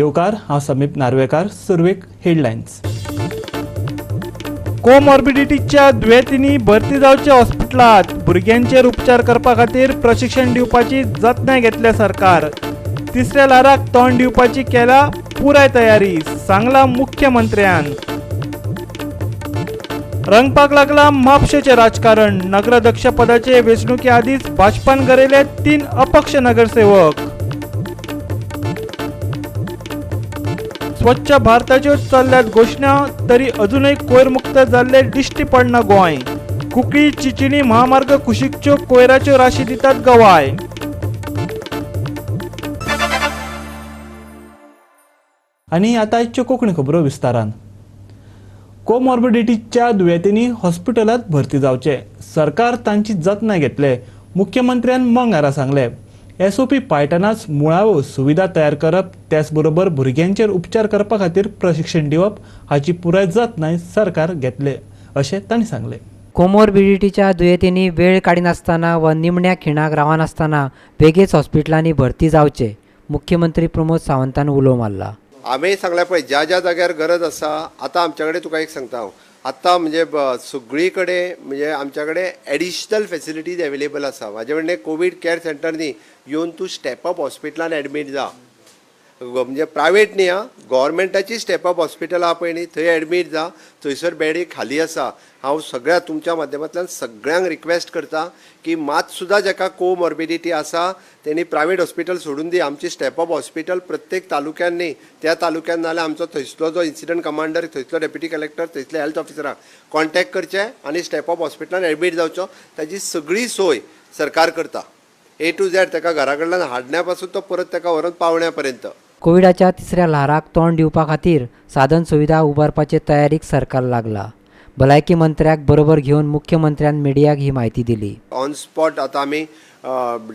येवकार हांव समीप नार्वेकार. सुरवेक हेडलायन्स. कोमॉर्बिडिटीच्या दुयेंतींनी भरती जावचे हॉस्पिटलांत भुरग्यांचेर उपचार करपा खातीर प्रशिक्षण दिवपाची जतनाय घेतल्या सरकार. तिसऱ्या ल्हाराक तोंड दिवपाची केल्या पुराय तयारी, सांगला मुख्यमंत्र्यान. रंगपाक लागला म्हापशेचें राजकारण. नगराध्यक्ष पदाचे वेंचणुके आदींच भाजपान गरयले 3 अपक्ष नगरसेवक. स्वच्छ भारताच्यो चल्ल्यात घोशणा, तरी अजूनय कोयरमुक्त जाल्ले दिश्टी पडना गोंय. कुंकळी चिंचिणी महामार्ग कुशीकच्यो कोयराच्यो राशी दितात गवाय. आनी आतां आयच्यो कोंकणी खबरो विस्तारान. कोमॉर्बिडिटीच्या दुयेंतींनी हॉस्पिटलांत भरती जावचे. सरकार तांची जतनाय घेतले. मुख्यमंत्र्यान मंगळारा सांगले. एसओपी पायटनाच मुळाव्यो सुविधा तयार करप, त्याच बरोबर भुरग्यांचेर उपचार करपा खातीर प्रशिक्षण दिवप हाची पुराय जतनाय सरकार घेतले अशें तांणी सांगले. कोमॉर्बिडिटीच्या दुयेंतींनी वेळ काडिनासतना व निमण्या खिणाक रावनासतना बेगीच हॉस्पिटलांनी भरती जावचे, मुख्यमंत्री प्रमोद सावंतान उलो मारला. आम्ही सांगल्या पळय ज्या ज्या जाग्यार गरज आसा. आतां आमच्या कडेन तुका एक सांगता हांव, आतां म्हणजे सगळी कडेन म्हणजे आमच्या कडेन एडिशनल फॅसिलिटीज अवेलेबल आसा. म्हाजे म्हणणे कोवीड केअर सेंटरनी येवन तूं स्टेप अप हॉस्पिटलान एडमीट जा. म्हणजे प्रायवेट न्ही आं, गव्हर्मेंटाची स्टेप अप हॉस्पिटल आहा पळय न्ही, थंय एडमीट जा. थंयसर बेडी खाली आसा. हांव सगळ्या तुमच्या माध्यमांतल्यान सगळ्यांक रिक्वेस्ट करता की मात सुद्दां जाका कोमॉर्बिडिटी आसा तेणी प्रायवेट हॉस्पिटल सोडून दी. आमची स्टेप अप हॉस्पिटल प्रत्येक तालुक्यान न्ही, त्या तालुक्यान नाल्यार आमचो थंयसलो जो इन्सिडंट कमांडर, थंयसलो डेप्युटी कलेक्टर, थंयसले हेल्थ ऑफिसराक कॉन्टॅक्ट करचे आनी स्टेप अप हॉस्पिटलान एडमीट जावचो. ताची सगळी सोय सरकार करता. A to Z ताका घरा कडल्यान हाडण्या पासून तो परत ताका व्हरून पावण्या पर्यंत. कोविडाच्या तिसऱ्या ल्हाराक तोंड दिवपा खातीर साधन सुविधा उबारपाचे तयारीक सरकार लागला. भलायकी मंत्र्याक बरोबर घेवन मुख्यमंत्र्यान मिडियाक ही म्हायती दिली. ऑन स्पॉट आतां आमी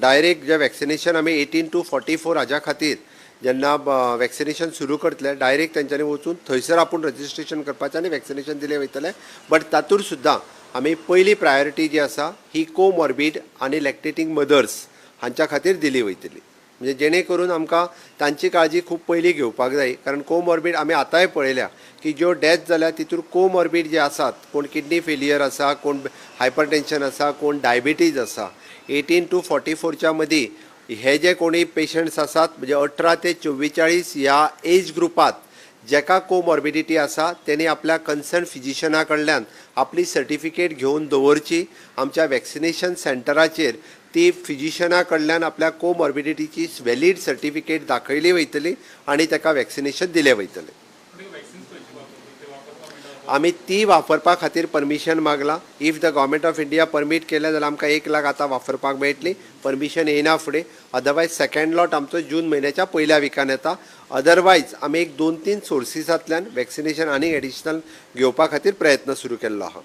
डायरेक्ट जे वॅक्सिनेशन आमी 18 to 44 हाज्या खातीर जेन्ना वॅक्सिनेशन सुरू करतले, डायरेक्ट तेंच्यांनी वचून थंयसर आपूण रजिस्ट्रेशन करपाचें आनी वॅक्सिनेशन दिलें वयतलें. बट तातूंत सुद्दां आमी पयली प्रायोरिटी जी आसा ही कोमॉर्बीड आनी लॅक्टेटींग मदर्स हांच्या खातीर दिली वयतली. म्हणजे जेणे करून आमकां तांची काळजी खूब पयलीं घेवपाक जाय. कारण कोमॉर्बीड आमी आतांय पळयल्या की ज्यो डेथ जाल्या तितून कोमॉर्बीड जे आसात, कोण किडनी फेलियर आसा, कोण हायपरटेन्शन आसा, कोण डायबिटीज आसा, 18 to 44च्या मदीं हे जे कोणी पेशंट्स आसात म्हणजे 18 ते 44 ह्या एज ग्रुपांत जेका कोमॉर्बिडिटी आसा तेणी आपल्या कन्सर्न फिजिशना कडल्यान आपली सर्टिफिकेट घेवन दवरची. आमच्या वॅक्सिनेशन सेंटराचेर ती फिजिशना कडल्यान आपल्या कोमॉर्बिडिटीची वॅलीड सर्टिफिकेट दाखयली वयतली आनी ताका वॅक्सिनेशन दिलें वयतलें. आमी ती वापरपा खातीर परमिशन मागला. If the government of India permit केलें जाल्यार आमकां 1 लाख आतां वापरपाक मेळटली. परमिशन येना फुडें. अदरवायज सेकंड लॉट आमचो जून म्हयन्याच्या पयल्या विकान येता. अदरवायज आमी एक 2-3 सोर्सीसांतल्यान वॅक्सिनेशन आनी एडिशनल घेवपा खातीर प्रयत्न सुरू केल्लो आहा.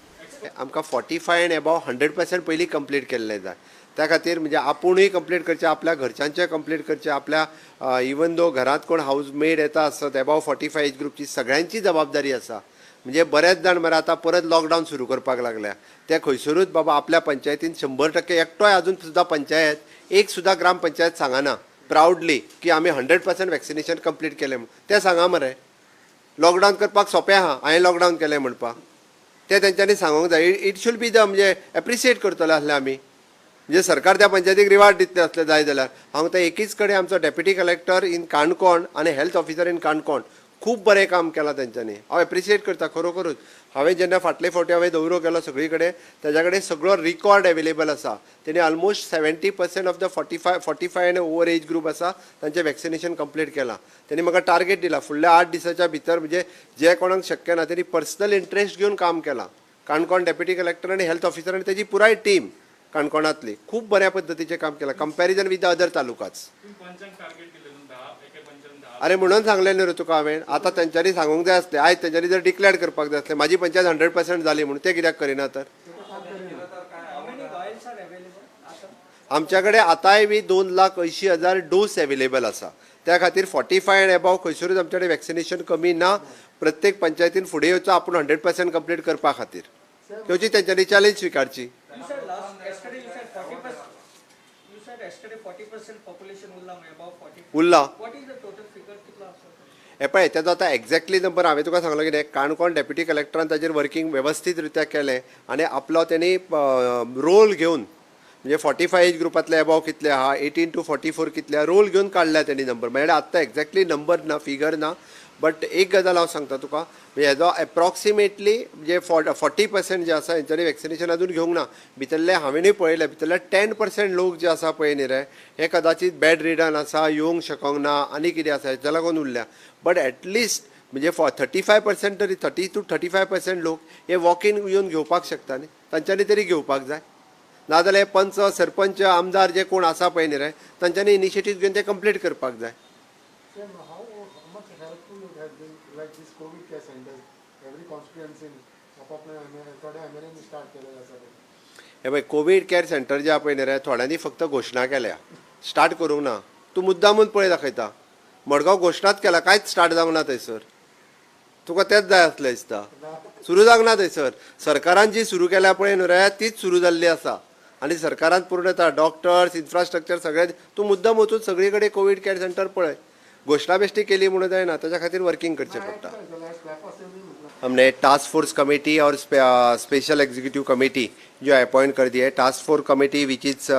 आमकां 45 एंड अबाव 100% पयलीं कंप्लीट केल्लें जाय. त्या खातीर म्हणजे आपुणूय कंप्लीट करचें, आपल्या घरच्यांचें कंप्लीट करचें, आपल्या इवन दो घरांत कोण हाऊसमेड येता आसत अबाव 45 एज ग्रुपची सगळ्यांची जबाबदारी आसा. म्हणजे बरेच जाण मरे आतां परत लॉकडावन सुरू करपाक लागल्या. ते खंयसरूच बाबा आपल्या पंचायतीन 100% एकटोय अजून सुद्दां पंचायत एक सुद्दां ग्रामपंचायत सांगना प्रावडली की आमी 100% वॅक्सिनेशन कंप्लीट केलें म्हूण. तें सांगा मरे. लॉकडावन करपाक सोंपें आहा, हांवें लॉकडावन केलें म्हणपाक. तें तेंच्यांनी सांगूंक जाय. इट शूड बी द म्हणजे एप्रिशिएट करतले आसले आमी. म्हणजे सरकार त्या पंचायतीक रिवार्ड दितले असले जाय जाल्यार. हांव ते एकीच कडेन आमचो डेप्युटी कलेक्टर इन काणकोण आनी हेल्थ ऑफिसर इन काणकोण खूब बरें काम केलां तेंच्यांनी. हांव एप्रिशिएट करता खरोखरूच. हांवें जेन्ना फाटले फावटी हांवें दौरो केलो सगळी कडेन, तेज्या कडेन सगळो रिकॉर्ड अवेलेबल आसा. तेणी almost 70% of the 45 and over age group आसा तांचें वॅक्सिनेशन कंप्लीट केलां. तेणी म्हाका टार्गेट दिला फुडल्या 8 दिसाच्या भितर. म्हणजे जे कोणाक शक्य ना तेणी पर्सनल इंट्रस्ट घेवन काम केलां. काणकोण डेप्युटी कलेक्टर आनी हेल्थ ऑफिसर आनी तेजी पुराय टीम काणकोणातली खूब बऱ्या पद्दतीचें काम केलां कंपॅरिजन विथ द अदर तालुकाच. अरे म्हणून सांगलें न्ही रे तुका हांवें. आतां तेंच्यांनी सांगूंक जाय आसलें. आयज तेंच्यांनी जर डिक्लेअर करपाक जाय आसलें. म्हाजी पंचायत 100% जाली म्हणून. ते कित्याक करिना तर. आमच्या कडेन आतांय बी 2,80,000 डोस अवेलेबल आसा. त्या खातीर 45 एंड अबाव खंयसरूच आमच्या कडेन वॅक्सिनेशन कमी ना. प्रत्येक पंचायतीन फुडें येवचो आपूण 100% कंप्लीट करपा खातीर. तेवची तेंच्यांनी चॅलेंज स्विकारची. उरला. हे पळय तेजो आतां एक्झॅक्टली नंबर हांवें तुका सांगलो कितें काणकोण डेप्युटी कलेक्टरान ताजेर वर्कींग वेवस्थीत रित्या केलें आनी आपलो तेणी रोल घेवन म्हणजे 45 एज ग्रुपांतले अबाव कितले आहा 18 to 44 कितले आहा रोल घेवन काडल्या तेणी नंबर म्हणजे आत्तां एक्झॅक्टली नंबर ना फिगर ना बट एक गजाल हांव सांगता तुका म्हणजे हेजो एप्रॉक्सिमेटली म्हणजे 40% जे आसा हेंच्यांनी वॅक्सिनेशन अजून घेवंक ना भितरले हांवेंनूय पळयले भितरले 10% लोक जे आसा पळय न्ही रे हे कदाचित बॅड रिडन आसा येवंक शकोंक ना आनी कितें आसा हेच्या लागून उरल्या बट एटलिस्ट म्हणजे 35% तरी 30 to 35% लोक हे वॉक इन येवन घेवपाक शकता न्ही तांच्यांनी तरी घेवपाक जाय नाजाल्यार पंच सरपंच आमदार जे कोण आसा पळय न्ही रे तांच्यांनी इनिशिएटीव घेवन ते कंप्लीट करपाक जाय like this COVID care centers, every constituency थोड्या एमएलएनी स्टार्ट केलेले आसा हे पळय कोवीड केअर सेंटर जे आहा पळय न्ही रे थोड्यांनी फक्त घोशणा केल्या स्टार्ट करूंक ना तूं मुद्दामून पळय दाखयता मडगांव घोशणाच केला कांयच स्टार्ट जावंक ना थंयसर तुका तेच जाय आसलें दिसता सुरू जावंक ना थंयसर सरकारान जी सुरू केल्या पळय न्हू रे तीच सुरू जाल्ली आसा आनी सरकारान पूर्णता डॉक्टर्स इन्फ्रास्ट्रक्चर सगळें तूं मुद्दाम वचून सगळी कडेन कोवीड केअर सेंटर पळय घोशणा बेश्टी केली म्हणून जायना ताच्या खातीर वर्किंग करचें पडटा हमने टास्क फोर्स कमेटी और स्पेशल एग्जीक्यूटिव कमेटी जो अपॉइंट कर दी है task force committee which is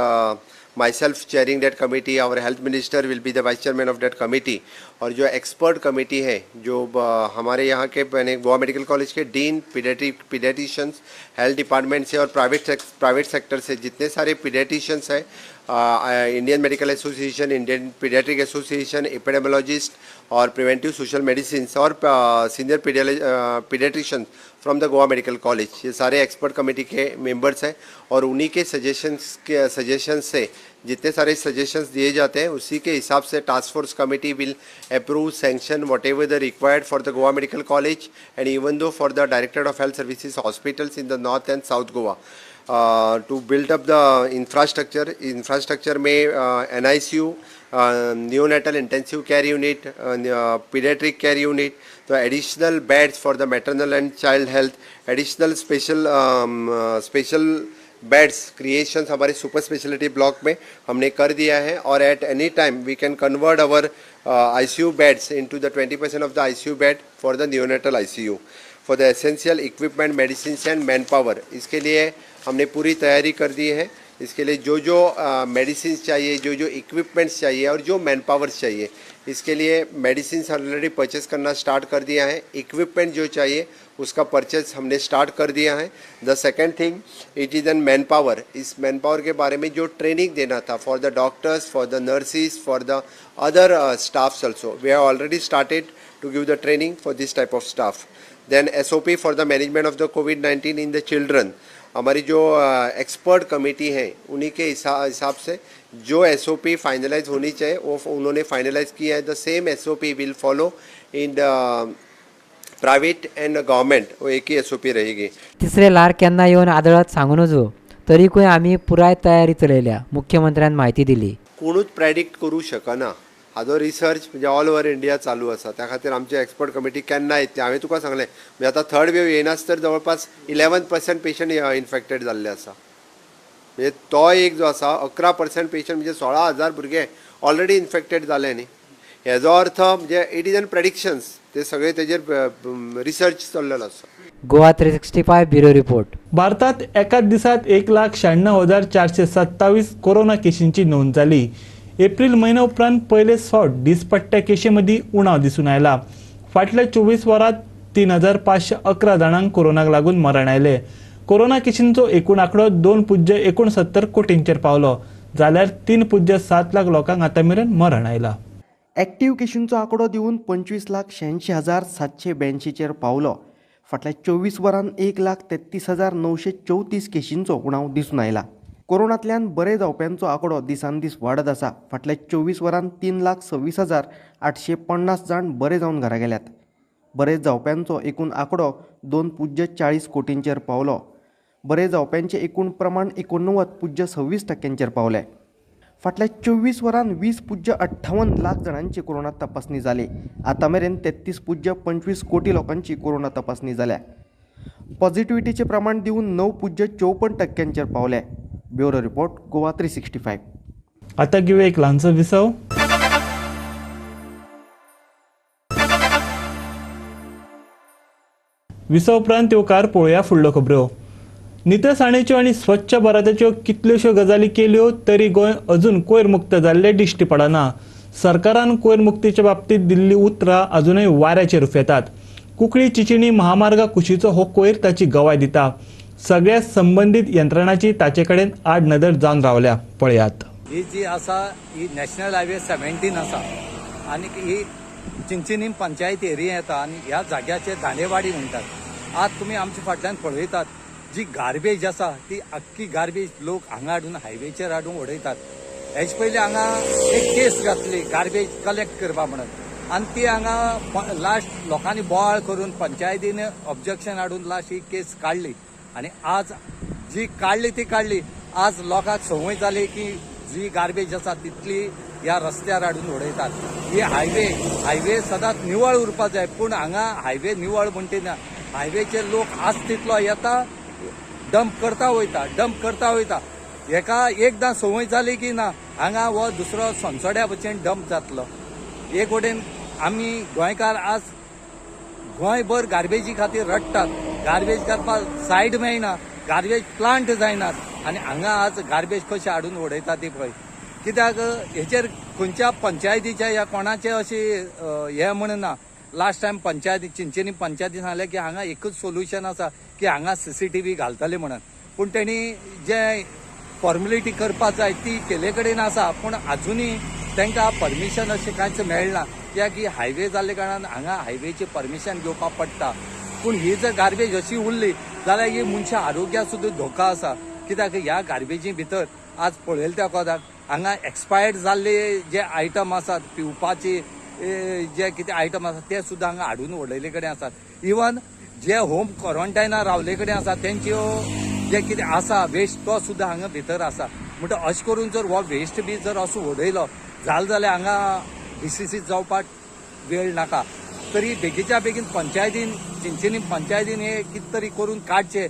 myself chairing that committee, our health minister will be the vice chairman of that committee और जो एक्सपर्ट कमेटी है जो हमारे यहाँ के गोवा मेडिकल कॉलेज के डीन पीडियाट्रिशियंस हेल्थ डिपार्टमेंट से और प्राइवेट सेक्टर से जितने सारे पीडियाट्रिशियंस हैं Indian medical association Indian paediatric association epidemiologist और प्रिवेंटिव सोशल मेडिसिन और senior paediatricians from the Goa medical college ये सारे एक्सपर्ट कमेटी के मेंबर्स हैं और उन्हीं के सजेशंस से जितने सारे सजेशंस दिए जाते हैं उसी के हिसाब से task force committee will approve sanction whatever the required for the Goa medical college and even though for the directorate of health services hospitals in the north and south Goa to build up the infrastructure में NICU, neonatal intensive care unit, pediatric care unit, तो additional beds for the maternal and child health, additional special beds creations हमारे super speciality block में हमने कर दिया है और at any time we can convert our ICU beds into the 20% of the ICU bed for the neonatal ICU for the essential equipment medicine and manpower इसके लिए हमने पूरी तैयारी कर दी है इसके लिए जो जो मेडिसिन चाहिए जो जो इक्विपमेंट्स चाहिए और जो मैन पावर्स चाहिए इसके लिए मेडिसिन ऑलरेडी परचेस करना स्टार्ट कर दिया है इक्विपमेंट जो चाहिए उसका परचेस हमने स्टार्ट कर दिया है the second thing it is an manpower इस मैन पावर के बारे में जो ट्रेनिंग देना था for the doctors for the nurses for the other staffs also we have already started to give the training for this type of staff then SOP for the management of the COVID-19 in the children हमारी जो expert committee है उन्हीं के हिसाब से जो SOP finalise होनी चाहिए वो उन्होंने फाइनलाइज किया है the same SOP will follow in the private end government वो एक ही SOP रहेगी तिसरे लार केन्ना येवन आदळत सांगू नजो तरीकूय आमी पुराय तयारी चलयल्या मुख्यमंत्र्यान म्हायती दिली कोणूच प्रेडिक्ट करू शकना हाजो रिसर्च म्हणजे ऑल ओव्हर इंडिया चालू आसा त्या खातीर आमची एक्सपर्ट कमिटी केन्ना येतली हांवें तुका सांगलें म्हणजे आतां थर्ड वेव येयनाच तर जवळपास 11% पेशंट इन्फेक्टेड जाल्ले आसा म्हणजे तो एक जो आसा 11% पेशंट म्हणजे 16,000 भुरगे ऑलरेडी इन्फेक्टेड जाले न्ही हेजो अर्थ म्हणजे इट इज एन प्रेडिक्शन्स ते सगळे तेजेर रिसर्च चल्लेलो आसा गोवा 365 ब्युरो रिपोर्ट भारतात एकाच दिसात 1,96,427 कोरोना केशींची नोंद झाली एप्रिल महिना उपरांत पयले फावट दिसपट्ट्या केशींमदीं उणाव दिसून आयला फाटल्या 24 वरांत 3,511 जाणांक कोरोनाक लागून मरण आयले कोरोना केशींचो एकूण आंकडो 2.69 कोटींचेर पावलो जाल्यार 3.7 लाख लोकांक आतां मेरेन मरण आयला एक्टिव्ह केशींचो आंकडो दिवन 25,86,782 पावलो फाटल्या 24 वरांत 1,33,934 केशींचो उणाव दिसून आयला कोरोनांतल्यान बरे जावप्यांचो आंकडो दिसान दीस वाडत आसा फाटल्या 24 वरांत 3,26,850 जाण बरे जावन घरा गेल्यात बरे जावप्यांचो एकूण आंकडो 2.40 कोटींचेर पावलो बरे जावप्यांचें एकूण प्रमाण 89.26% पावलें फाटल्या 24 वरांत 20.58 लाख जाणांची कोरोना तपासणी जाली आतां मेरेन 33.25 कोटी लोकांची कोरोना तपासणी जाल्या पॉझिटिव्हिटीचें प्रमाण दिवन 9.54% पावलें ब्युरो रिपोर्ट गोवा 365 आता घेऊया एक ल्हानसो विसव विसव उपरांत येवकार पळोवया फुडल्यो खबरो. नितळसाणेच्यो आनी स्वच्छ भारताच्यो कितल्योश्यो गजाली केल्यो तरी गोंय अजून कोयर मुक्त जाल्लें दिश्टी पडना. सरकारान कोयर मुक्तीच्या बाबतींत दिल्ली उतरां अजूनय वाऱ्याचेर उफेतात. कुंकळी चिंचिणी महामार्गा कुशीचो हो कोयर ताची गवाय दिता. सगळ्या संबंधीत यंत्रणांची ताचे कडेन आड नदर जावन रावल्या. पळयात. ही जी आसा ही नॅशनल हायवे 17 आसा आनी ही चिंचिनी पंचायत एरिया येता आनी ह्या जाग्याचे दांडेवाडी म्हणटात. आज तुमी आमच्या फाटल्यान पळयतात जी गार्बेज आसा ती आख्खी गार्बेज लोक हांगा हाडून हायवेचेर हाडून उडयतात. हेच पयलीं हांगा एक केस घातली गार्बेज कलेक्ट करपा म्हणून आनी ती हांगा लास्ट लोकांनी बोवाळ करून पंचायतीन ऑब्जेक्शन हाडून लास्ट ही केस काडली आनी आज जी काडली ती काडली. आज लोकांक संवय जाली की जी गार्बेज आसा तितली ह्या रस्त्यार हाडून उडयतात. ही हायवे सदांच निवळ उरपा जाय पूण हांगा हायवे निवळ म्हणटी ना. हायवेचेर लोक आज तितलो येता डंप करता वयता. हेका एकदां संवय जाली की ना हांगा हो दुसरो सोनसोड्या भशेन डंप जातलो. एक वटेन आमी गोंयकार आज गोंयभर गार्बेजी खातीर रडटात. गार्बेज करपाक सायड मेळना, गार्बेज प्लांट जायनात आनी हांगा आज गार्बेज कशें हाडून उडयता ती पळय. कित्याक हेचेर खंयच्या पंचायतीच्या या कोणाचें अशें हें म्हणना. लास्ट टायम पंचायती चिंचिनी पंचायतीन सांगलें की हांगा एकूच सोल्युशन आसा की हांगा CCTV घालतले म्हणून. पूण तेणी जे फॉर्मेलिटी करपाक जाय ती केले कडेन आसा पूण आजुनूय तांकां परमिशन अशें कांयच मेळना. कित्याक ही हायवे जाल्ले कारणान हांगा हायवेची परमिशन घेवपाक पडटा. पूण ही जर गार्बेज अशी उरली जाल्यार ही मनशा आरोग्याक सुद्दां धोका आसा. कित्याक ह्या गार्बेजी भितर आज पळयलें त्या कोदाक हांगा एक्सपायर्ड जाल्ले जे आयटम आसात पिवपाचे जे कितें आयटम आसात ते सुद्दां हांगा हाडून उडयले कडेन आसात. इवन जे होम क्वॉरंटायनार रावले कडेन आसात तेंच्यो जे कितें आसा वेस्ट तो सुद्दां हांगा भितर आसा. म्हणटा अशें करून जर हो वेस्ट बी जर असो उडयलो जाल्यार हांगा डिसीसीस जावपाक वेळ नाका. तरी बेगीच्या बेगीन पंचायतीन चिंचिनी पंचायतीन हे कितें तरी करून काडचे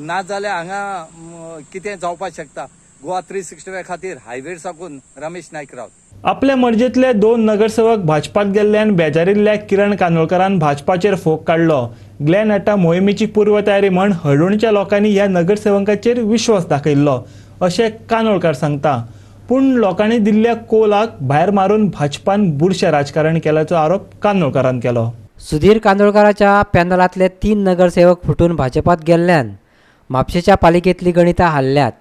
ना जाल्यार हांगा कितें जावपाक शकता. गोवा 365 खातीर हायवेर साकून रमेश नायक रावत. आपल्या मर्जेतले 2 नगरसेवक भाजपात गेल्ल्यान बेजारिल्ल्या किरण कानोळकरान भाजपाचेर फोग काडलो. ग्लॅन हटा मोहिमेची पूर्व तयारी म्हण हळडूणच्या लोकांनी ह्या नगरसेवकांचेर विश्वास दाखयल्लो अशें कानोळकर सांगता. पूण लोकांनी दिल्ल्या कौलाक भायर मारून भाजपान बुरशें राजकारण केल्याचो आरोप कानोळकरान केलो. सुधीर कांदोळकराच्या पॅनलांतले 3 नगरसेवक फुटून भाजपात गेल्ल्यान म्हापशेच्या पालिकेंतली गणितां हारल्यात.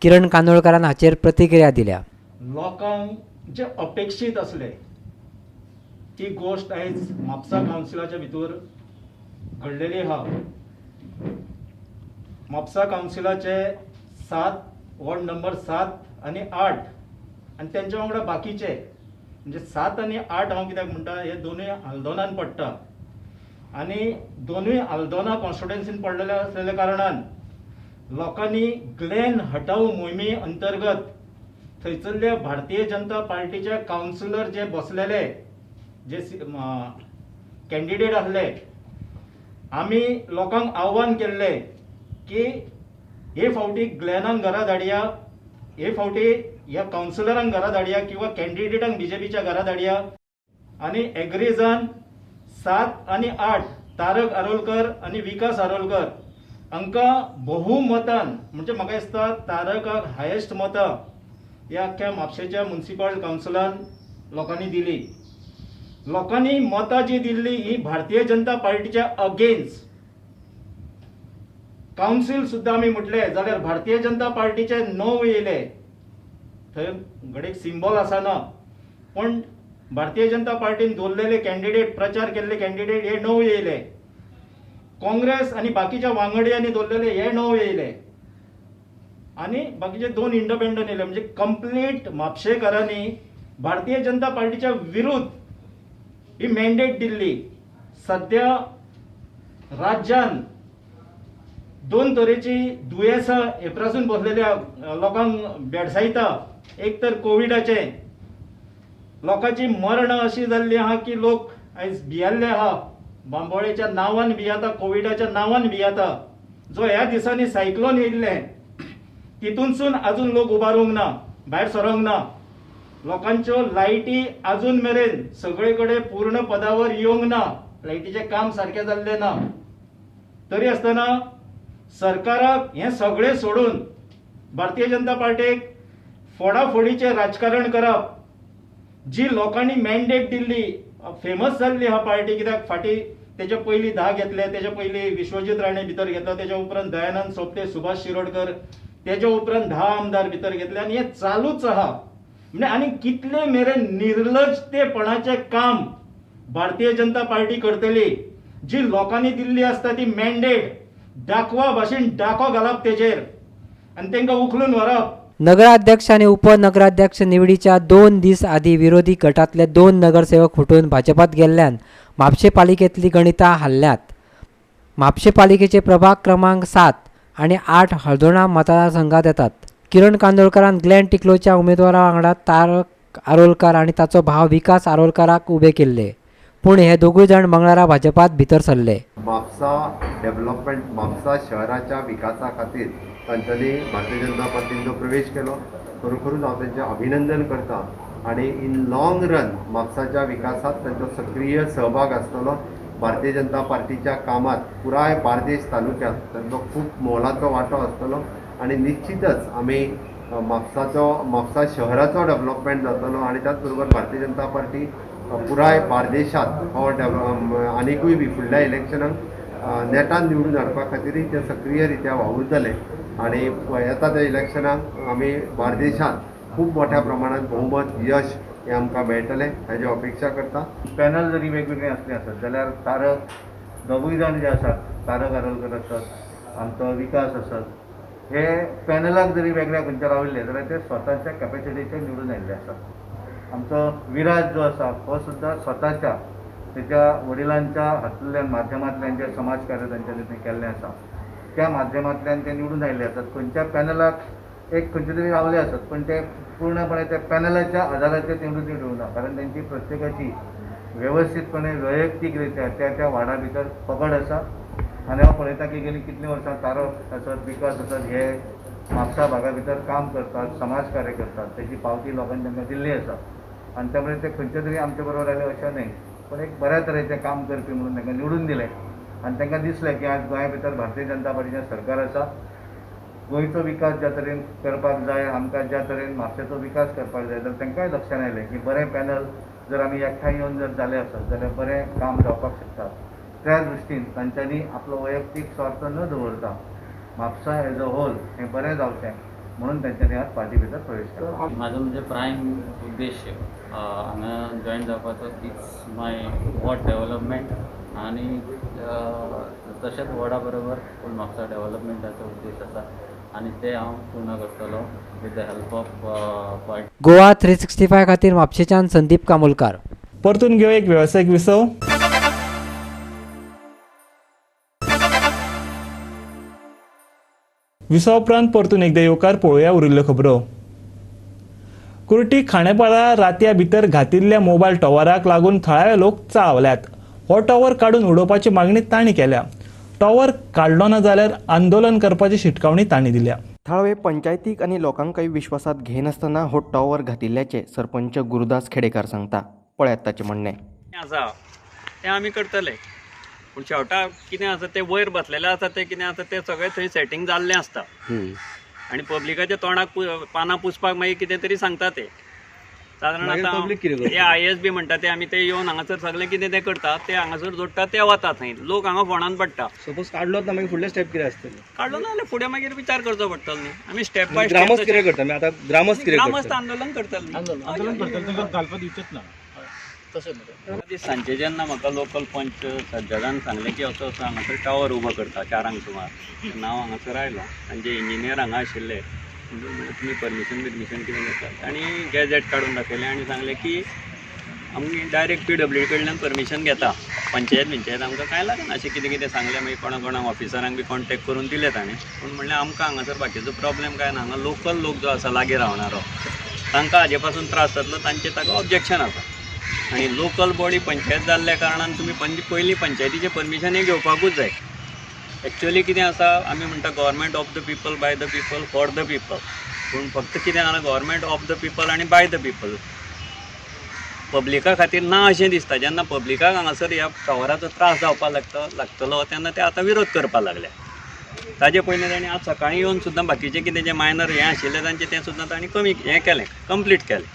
किरण कांदोळकरान हाचेर प्रतिक्रिया दिल्या. लोकांक जे अपेक्षीत असले ती गोष्ट आयज म्हापसा कावन्सिलाच्या भितर घडलेली आहा. म्हापसा कावन्सिलाचे 7 वॉर्ड नंबर 7 आनी 8 आनी तेंच्या वांगडा बाकीचे म्हणजे 7 आनी 8 हांव कित्याक म्हणटा हे दोनूय हल्दोनान पडटा आनी दोनूय हल्दोना कॉन्स्टिट्युएन्सीन पडलेले असलेल्या कारणान लोकांनी ग्लॅन हटाव मोहिमे अंतर्गत थंयसरले भारतीय जनता पार्टीचे कावन्सिलर जे बसलेले जे कॅन्डिडेट आसले आमी लोकांक आव्हान केल्ले की हे फावटी ग्लॅनाक घरा धाडया, हे फावटी ह्या कावन्सिलरांक घरा धाडया किंवा कॅन्डिडेटांक BJPच्या घरा धाडया आनी एग्री जावन 7 आनी 8 तारक आरोलकर आनी विकास आरोलकर हांकां बहुमतान म्हणजे म्हाका दिसता तारकाक हायेस्ट मतां ह्या अख्ख्या म्हापशेच्या म्युनिसिपल कावन्सिलान लोकांनी दिली. लोकांनी मतां जी दिल्ली ही भारतीय जनता पार्टीच्या अगेन्स्ट. कावन्सिल सुद्दां आमी म्हटले जाल्यार भारतीय जनता पार्टीचे 9 येयले. थंय घडीक सिंबल आसना पण भारतीय जनता पार्टीन दवरलेले कॅन्डिडेट प्रचार केल्ले कॅन्डिडेट हे 9 येयले. काँग्रेस आनी बाकीच्या वांगड्यांनी दवरलेले हे 9 येयले आनी बाकीचे 2 इंडिपेंडंट येयले. म्हणजे कंप्लीट म्हापशेकारांनी भारतीय जनता पार्टीच्या विरुद्ध ही मॅन्डेट दिल्ली. सध्या राज्यान 2 तरेची दुयेंसां हेपरासून बसलेल्या लोकांक भेडसायता. एक तर कोविडाचे लोकांची मरणां अशी जाल्ली आहा की लोक आयज भियाल्ले आहा. बांबोळेच्या नांवान भियाता, कोविडाच्या नांवान भियाता. जो ह्या दिसांनी सायक्लोन येयल्ले तितूनसून आजून लोक उबारूंक ना, भायर सरोंक ना. लोकांच्यो लायटी आजून मेरेन सगळे कडेन पूर्ण पदावर येवंक ना. लायटीचें काम सारकें जाल्लें ना. तरी आसतना सरकाराक हें सगळें सोडून भारतीय जनता पार्टीक फोडाफोडीचें राजकारण करप, जी लोकांनी मॅन्डेट दिल्ली, फेमस जाल्ली हा पार्टी, कित्याक फाटीं तेजे पयलीं 10 घेतले, तेजे पयलीं विश्वजीत राणे भितर घेतलो, तेजे उपरांत दयानंद सोपटे, सुभाष शिरोडकर, तेजे उपरांत 10 आमदार भितर घेतले आनी हें चालूच आहा. म्हणजे आनी कितले मेरेन निर्लजतेपणाचें काम भारतीय जनता पार्टी करतली, जी लोकांनी दिल्ली आसता ती मॅन्डेट दाखवा भाशेन डाको घालप तेजेर आनी तांकां उखलून व्हरप. नगराध्यक्ष आणि उपनगराध्यक्ष निवडीच्या 2 दीस आधी विरोधी गटातले 2 नगरसेवक फुटून भाजपात गेल्ल्यान म्हापशे पालिकेतली गणितां हल्ल्यात. म्हापशे पालिकेचे प्रभाग क्रमांक 7 आणि 8 हळदोणा मतदारसंघात येतात. किरण कांदोळकरान ग्लेन टिकलोच्या उमेदवारा वांगडा तारक आरोलकार आणि ताचो भाव विकास आरोलकाराक उबे केल्ले, पूण हे दोगूय जाण मंगळारा भाजपात भितर सरले. म्हापसा डेव्हलपमेंट, म्हापसा शहराच्या विकासा खातीर तांच्यांनी भारतीय जनता पार्टीन जो प्रवेश केलो, खरोखरूच हांव तांचें अभिनंदन करता. आनी इन लॉंग रन म्हापसाच्या विकासात तांचो सक्रीय सहभाग आसतलो. भारतीय जनता पार्टीच्या कामात पुराय बार्देस तालुक्यात तांचो खूब मोलाचो वांटो आसतलो आनी निश्चितच आमी म्हापसा शहराचो डेव्हलपमेंट जातलो आनी त्याच बरोबर भारतीय जनता पार्टी पुराय बार्देशात हो आनिकूय बी फुडल्या इलेक्शनाक नेटान निवडून हाडपा खातीरय ते सक्रीय रित्या वावुरतले आनी येता त्या इलेक्शनाक आमी बार्देशांत खूब मोठ्या प्रमाणात बहुमत यश हे आमकां मेळटलें हाची अपेक्षा करता. पॅनल जरी वेगवेगळे असले आसत जाल्यार तारक दोगूय जाण जे आसात, तारक आरोलकर आसत, आमचो विकास आसत, हे पॅनलाक जरी वेगळ्या खंयचे राविल्ले जाल्यार ते स्वताच्या कॅपेसिटीचेर निवडून आयिल्ले आसात. आमचो विराज जो आसा हो सुद्दां स्वताच्या तेच्या वडिलांच्या हातूंतल्यान माध्यमांतल्यान जे समाजकार्य तांच्यानी थंय केल्लें आसा त्या माध्यमांतल्यान ते निवडून आयिल्ले आसात. खंयच्या पॅनलाक एक खंयचे तरी रावले आसात, पण ते पूर्णपणे त्या पॅनलाच्या आधाराचेर निवडून ना, कारण त्यांची प्रत्येकाची व्यवस्थितपणे वैयक्तीकरित्या त्या वाडा भितर पकड आसा. आनी हांव पळयता की गेली कितलीं वर्सां तारक आसत, विकास आसत, हे म्हापसा भागा भितर काम करतात, समाजकार्य करतात, त्याची पावती लोकांनी तांकां दिल्ली आसा आनी त्यामुळे ते खंयचे तरी आमचे बरोबर आयले अशें न्हय, पण एक बऱ्या तरेचें काम करपी म्हणून तांकां निवडून दिलें आनी तांकां दिसलें की आज गोंया भितर भारतीय जनता पार्टीचें सरकार आसा. गोंयचो विकास ज्या तरेन करपाक जाय, आमकां ज्या तरेन म्हापशेचो विकास करपाक जाय, जाल्यार तांकांय लक्षांत आयलें की बरें पॅनल जर आमी एकठांय येवन जर जाले आसत जाल्यार बरें काम जावपाक शकता. त्या दृश्टीन तांच्यांनी आपलो वैयक्तीक स्वार्थ न दवरता म्हापसा एज अ होल हें बरें जावचें म्हणून तांच्यांनी आज पार्टी भितर प्रवेश केलो. म्हाजो म्हणजे प्रायम उद्देश हांगा जॉयन जावपाचो इट्स माय वॉर्ड डेव्हलपमेंट आनी तशेंच वॉर्डा बरोबर फूल म्हापसा डेव्हलपमेंटाचो उद्देश आसा आनी ते हांव पूर्ण करतलो with the help of party. Goa 365 खातीर म्हापशेच्यान संदीप कामोलकार. परतून घेऊ एक व्यावसायिक विसव. विसव उपरांत परतून एकदा येवकार पळोवया उरिल्ल्यो खबरो. कुर्टी खांडेपारा रातया भितर घातिल्ल्या मोबायल टॉवराक लागून थळावे लोक चाळवल्यात. हो टॉवर काडून उडोवपाची मागणी तांणी केल्या. टॉवर काडलो ना जाल्यार आंदोलन करपाची शिटकावणी तांणी दिल्या. थळावे पंचायतीक आनी लोकांकय विश्वासात घेनासतना हो टॉवर घातिल्ल्याचे सरपंच गुरुदास खेडेकार सांगता. पळयात ताचें म्हणणें. आसा तें आमी करतले, पूण शेवटाक कितें आसा तें वयर बसलेलें आसा तें कितें आसा तें सगळें थंय सेटींग जाल्लें आसता आनी पब्लिकाच्या तोंडाक पानां पुसपाक मागीर कितें तरी सांगता ते. सादारण आतां ते ISB म्हणटा ते आमी ते येवन हांगासर सगळें कितें ते करतात ते हांगासर जोडटा ते वता थंय. लोक हांगा फोंडान पडटा. सपोज काडलो ना मागीर फुडले स्टेप कितें आसतले? काडलो ना जाल्यार फुडें मागीर विचार करचो पडटलो न्ही. आमी स्टेप बाय ग्रामस्थ कितें करता आतां? ग्रामस्थ आंदोलन करतले. घालपाक दिवचेच ना तशें. सांजे जेन्ना म्हाका लोकल पंच सज्जदान सांगलें की असो असो हांगासर टावर उबो करता 4 सुमार, तेन्ना हांव हांगासर आयलो. तांचे इंजिनियर हांगा आशिल्ले. तुमी परमिशन कितें घेतात आनी गॅजेट काडून दाखयलें आनी सांगलें की आमी डायरेक्ट PWD कडल्यान परमिशन घेता. पंचायत आमकां कांय लागना अशें कितें कितें सांगलें. मागीर कोणाक ऑफिसरांक बी कॉन्टेक्ट करून दिले ताणें. पूण म्हणलें आमकां हांगासर बाकीचो प्रॉब्लेम काय ना. हांगा लोकल लोक जो आसा लागीं रावणारो तांकां हाजे पासून त्रास जातलो, तांचें ताका ऑब्जेक्शन आसा. आनी लोकल बॉडी पंचायत जाल्ल्या कारणान तुमी पयलीं पंचायतीचें परमिशन हें घेवपाकूच जाय. एक्चुअली कितें आसा आमी म्हणटा government of the people, by the people, for the people. पूण फक्त कितें जालां गव्हर्मेंट ऑफ द पीपल आनी बाय द पीपल. पब्लिका खातीर ना अशें दिसता. जेन्ना पब्लिकाक हांगासर ह्या टावराचो त्रास जावपाक लागतलो तेन्ना ते आतां विरोध करपाक लागल्या. ताजे पयलीं तांणी आज सकाळीं येवन सुद्दां बाकीचें कितें जें मायनर हें आशिल्लें तांचें तें सुद्दां तांणी कमी हें केलें, कंप्लीट केलें.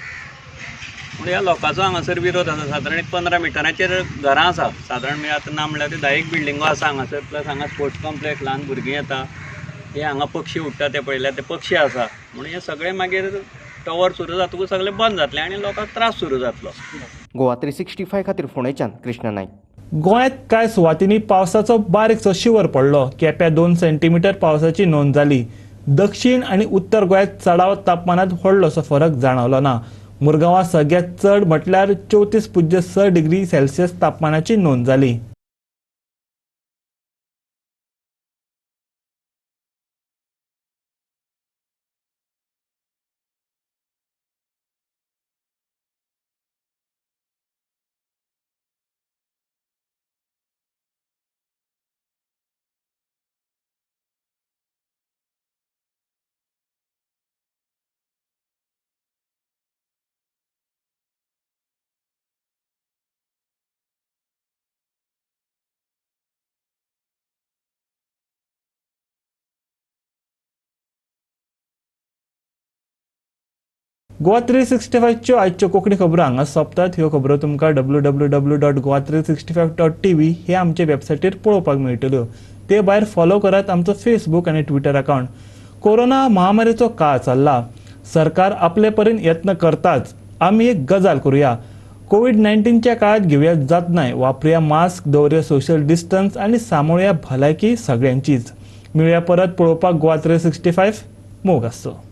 म्हणून ह्या लोकांचो हांगासर विरोध आसा. सादारण 15 मिटराचेर घरां आसा. सादारण म्हणजे आतां ना म्हणल्यार 10 बिल्डिंगो आसा हांगासर. प्लस हांगा स्पोर्ट्स कॉम्प्लेक्स, ल्हान भुरगीं येता, हे हांगा पक्षी उडटा ते पळयल्यार ते पक्षी आसा. म्हणून हे सगळें मागीर टॉवर सुरू जातकूच सगळें बंद जातलें आनी लोकांक त्रास सुरू जातलो. गोवा 365 खातीर फोंडेच्यान कृष्ण नाईक. गोंयांत कांय सुवातींनी पावसाचो बारीकसो शिवर पडलो. केप्यां 2 सेंटीमीटर पावसाची नोंद जाली. दक्षिण आनी उत्तर गोंयांत चडाव तापमानात व्हडलोसो फरक जाणवलो ना. मुरगांवां सगळ्यांत चड म्हटल्यार 34.6 डिग्री सेल्सियस तापमानाची नोंद जाली. गोवा 365च्यो आयच्यो कोंकणी खबरो हांगा सोंपतात. ह्यो खबरो तुमकां www.goa365.tv हे आमचे वेबसायटीर पळोवपाक मेळटल्यो. ते भायर फॉलो करात आमचो फेसबूक आनी ट्विटर अकाउंट. कोरोना महामारीचो काळ चल्ला. सरकार आपले परीन यत्न करताच. आमी एक गजाल करूया. कोविड-19च्या काळात घेवया जतनाय, वापरूया मास्क, दवरूया सोशल डिस्टन्स आनी सांबाळुया भलायकी सगळ्यांचीच. मेळुया परत पळोवपाक गोवा 365. मोग आसचो.